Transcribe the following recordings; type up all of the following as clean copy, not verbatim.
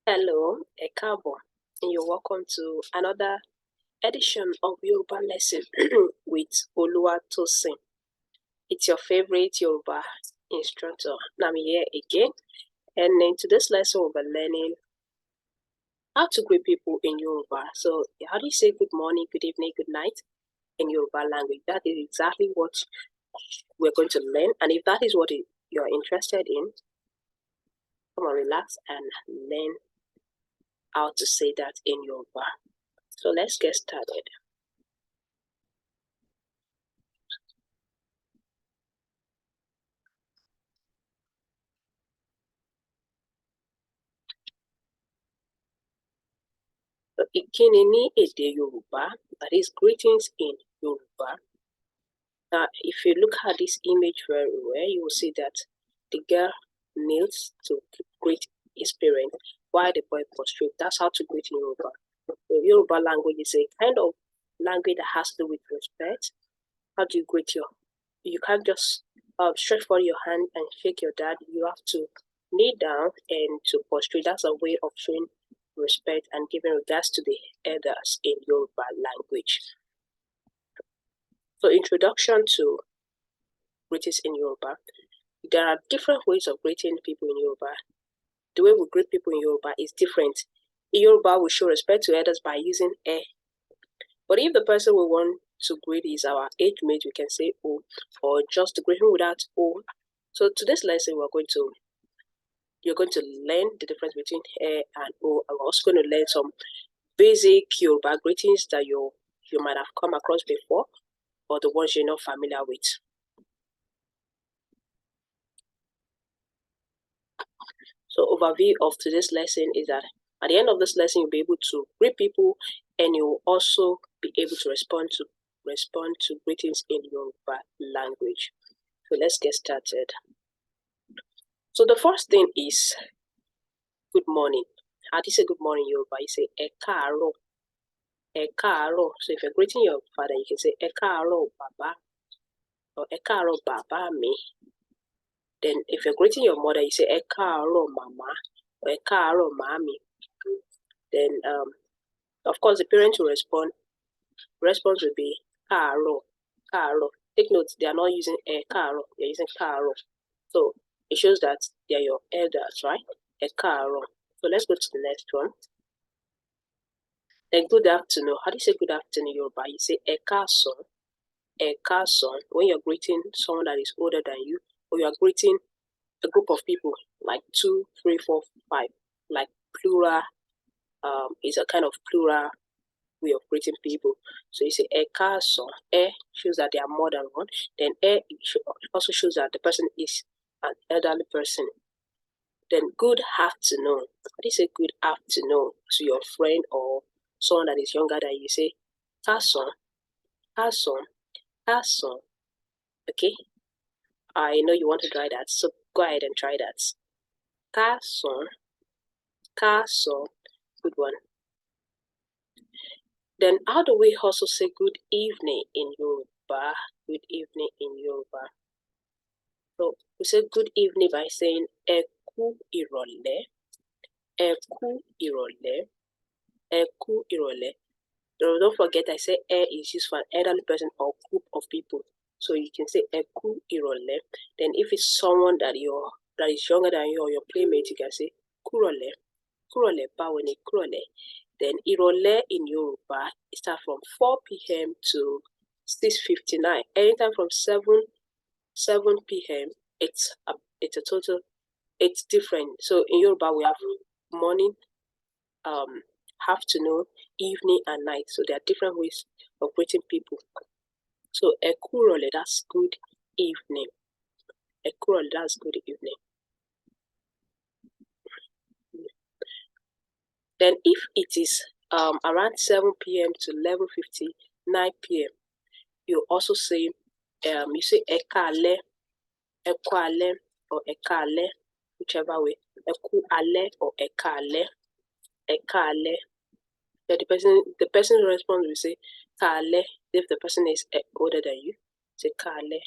Hello, Ekabo, and you're welcome to another edition of Yoruba lesson with Oluwatosin. It's your favorite Yoruba instructor. Now I'm here again, and in today's lesson we'll be learning how to greet people in Yoruba. So, how do you say good morning, good evening, good night in Yoruba language? That is exactly what we're going to learn, and if that is what you're interested in, come on, relax and learn how to say that in Yoruba. So let's get started. Ìkíni ní èdè Yorùbá, that is greetings in Yoruba. Now, if you look at this image very well, you will see that the girl kneels to greet his parent while the boy prostrates. That's how to greet in Yoruba. The Yoruba language is a kind of language that has to do with respect. How do you greet you can't just stretch forward your hand and shake your dad. You have to kneel down and to prostrate. That's a way of showing respect and giving regards to the elders in Yoruba language. So, introduction to greetings in Yoruba. There are different ways of greeting people in Yoruba. The way we greet people in Yoruba is different. In Yoruba, we show respect to elders by using But if the person we want to greet is our age mate, we can say O, or just greet him without O. So today's lesson, you're going to learn the difference between and O. I'm also going to learn some basic Yoruba greetings that you might have come across before, or the ones you're not familiar with. So overview of today's lesson is that at the end of this lesson, you'll be able to greet people, and you'll also be able to respond to greetings in Yoruba language. So let's get started. So the first thing is good morning. How do you say good morning in Yoruba? You say ẹ káàárọ̀. Ẹ káàárọ̀. So if you're greeting your father, you can say ẹ káàárọ̀ bàbá or ẹ káàárọ̀ bàbá mi. Then if you're greeting your mother, you say ẹ káàárọ̀ màmá or ẹ káàárọ̀ màmí. Then of course the parent will respond. Response will be káàárọ̀, káàárọ̀. Take note, they are not using ẹ káàárọ̀, they're using káàárọ̀. So it shows that they are your elders, right? Ẹ káàárọ̀. So let's go to the next one. Then good afternoon. How do you say good afternoon in Yoruba? You say ẹ káàsán. Ẹ káàsán. When you're greeting someone that is older than you, or you are greeting a group of people, like 2, 3, 4, 5, like plural, is a kind of plural way of greeting people. So you say ẹ káàsán. Ẹ shows that there are more than one. Then ẹ also shows that the person is an elderly person. Then good afternoon. How do you say good afternoon to your friend or someone that is younger than you? Say káàsán, káàsán, káàsán. Okay? I know you want to try that, so go ahead and try that. Káàsán, káàsán. Good one. Then how do we also say good evening in Yoruba? Good evening in Yoruba. So we say good evening by saying ẹ kú ìrọ̀lẹ́, ẹ kú ìrọ̀lẹ́, ẹ kú ìrọ̀lẹ́. Don't forget I say is used for an elderly person or group of people. So you can say ẹ kú ìrọ̀lẹ́. Then if it's someone that is younger than you or your playmate, you can say kúrọ̀lẹ́, kúrọ̀lẹ́ báwo ni kúrọ̀lẹ́. Then ìrọ̀lẹ́ in Yoruba it starts from 4 p.m. to 6:59. Anytime from 7 p.m. it's a total. It's different. So in Yoruba we have morning, afternoon, evening, and night. So there are different ways of greeting people. So ẹ kú ìrọ̀lẹ́, that's good evening. Ẹ kú ìrọ̀lẹ́, that's good evening. Then if it is around 7 p.m. to 11:59 p.m., you also say you say ẹ káalẹ́, ẹ kú alẹ́, or ẹ káalẹ́, whichever way. Ẹ kú alẹ́ or ẹ káalẹ́, ẹ káalẹ́. Then the person responds will say káalẹ́. If the person is older than you, say káalẹ́.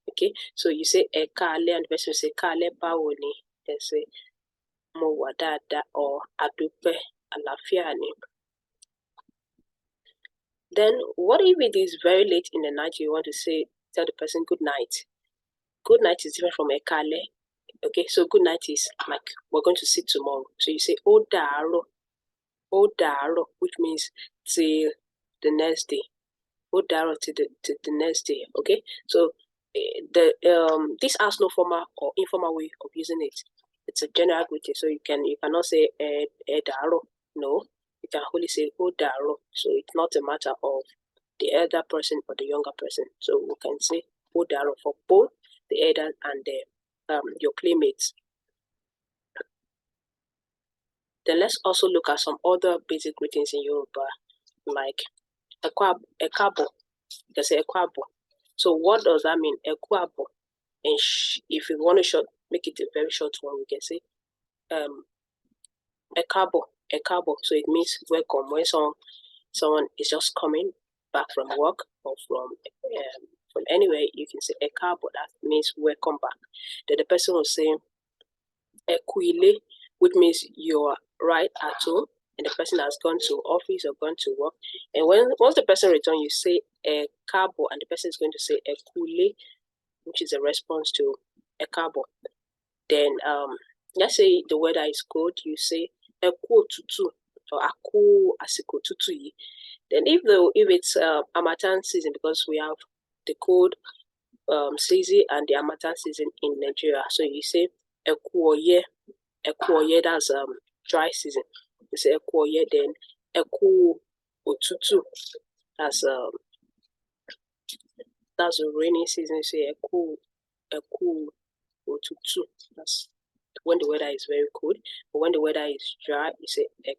Okay, so you say ẹ káalẹ́ and the person will say káalẹ́ báwo ni. Then say mo wà dáadáa or adúpẹ́ àlàáfíà ni. Then what if it is very late in the night, you want to tell the person good night? Good night is different from ekale. Okay, so good night is like we're going to see tomorrow. So you say ó dàárọ̀, which means till the next day. Ó dàárọ̀ till the next day. Okay, so this has no formal or informal way of using it. It's a general greeting, so you cannot say dàárọ̀. No, you can only say ó dàárọ̀. So it's not a matter of the elder person or the younger person. So we can say ó dàárọ̀ for both the elder and your playmates. Then let's also look at some other basic greetings in Yoruba, like ẹ káàbọ̀. You can say ẹ káàbọ̀. So what does that mean? Ẹ káàbọ̀. And if you want to make it a very short one, we can say ẹ káàbọ̀. So it means welcome. When someone is just coming back from work or from anywhere, you can say ẹ káàbọ̀. That means welcome back. Then the person will say ẹ kú ilé, which means you're right at home and the person has gone to office or gone to work. And once the person returns, you say ẹ káàbọ̀, and the person is going to say ẹ kú ilé, which is a response to ẹ káàbọ̀. Then let's say the weather is cold, you say ẹ kú òtútù or a kú àsìkò òtútù yìí. Then if it's harmattan season, because we have the cold season and the harmattan season in Nigeria, so you say ẹ kú ọyẹ́, that's dry season. You say ẹ kú ọyẹ́, then ẹ kú òtútù, that's the rainy season. You say ẹ kú òtútù, that's when the weather is very cold. But when the weather is dry, you say ẹ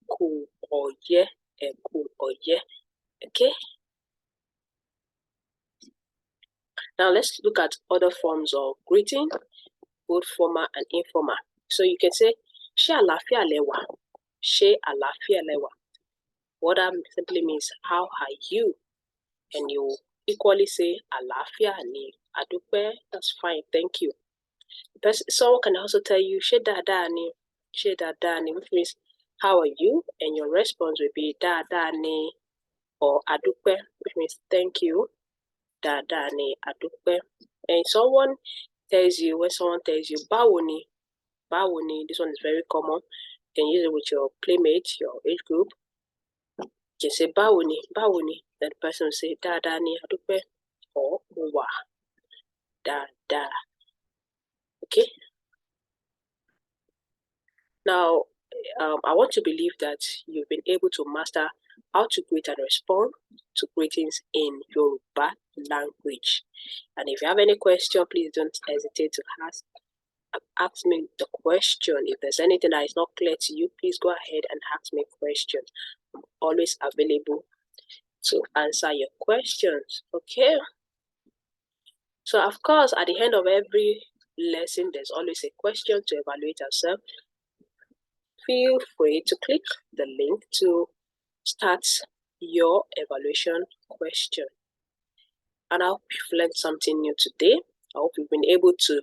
kú ọyẹ́. Okay. Now let's look at other forms of greeting, both formal and informal. So you can say ṣé àlàáfíà lẹ wà? Ṣé àlàáfíà lẹ wà? What that simply means, how are you? And you equally say àlàáfíà ni, adúpẹ́, that's fine, thank you. Someone can also tell you ṣé dáadáa ni, which means how are you? And your response will be dáadáa ni or adúpẹ́, which means thank you. Dáadáa ni, adúpẹ́. And when someone tells you báwo ni, this one is very common. You can use it with your playmates, your age group. You can say báwo ni. Then the person will say dáadáa ni, adúpẹ́, or mo wà dáadáa. Okay. Now, I want to believe that you've been able to master how to greet and respond to greetings in Yoruba language. And if you have any question, please don't hesitate to ask me the question. If there's anything that is not clear to you, please go ahead and ask me questions. I'm always available to answer your questions. Okay. So of course, at the end of every lesson, there's always a question to evaluate ourselves. Feel free to click the link to start your evaluation question. And I hope you've learned something new today. I hope you've been able to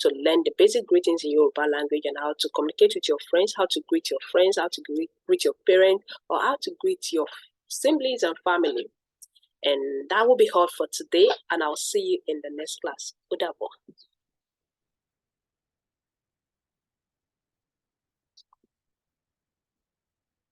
learn the basic greetings in Yoruba language and how to communicate with your friends, how to greet your friends, how to greet your parents, or how to greet your siblings and family. And that will be all for today, and I'll see you in the next class. Udabo.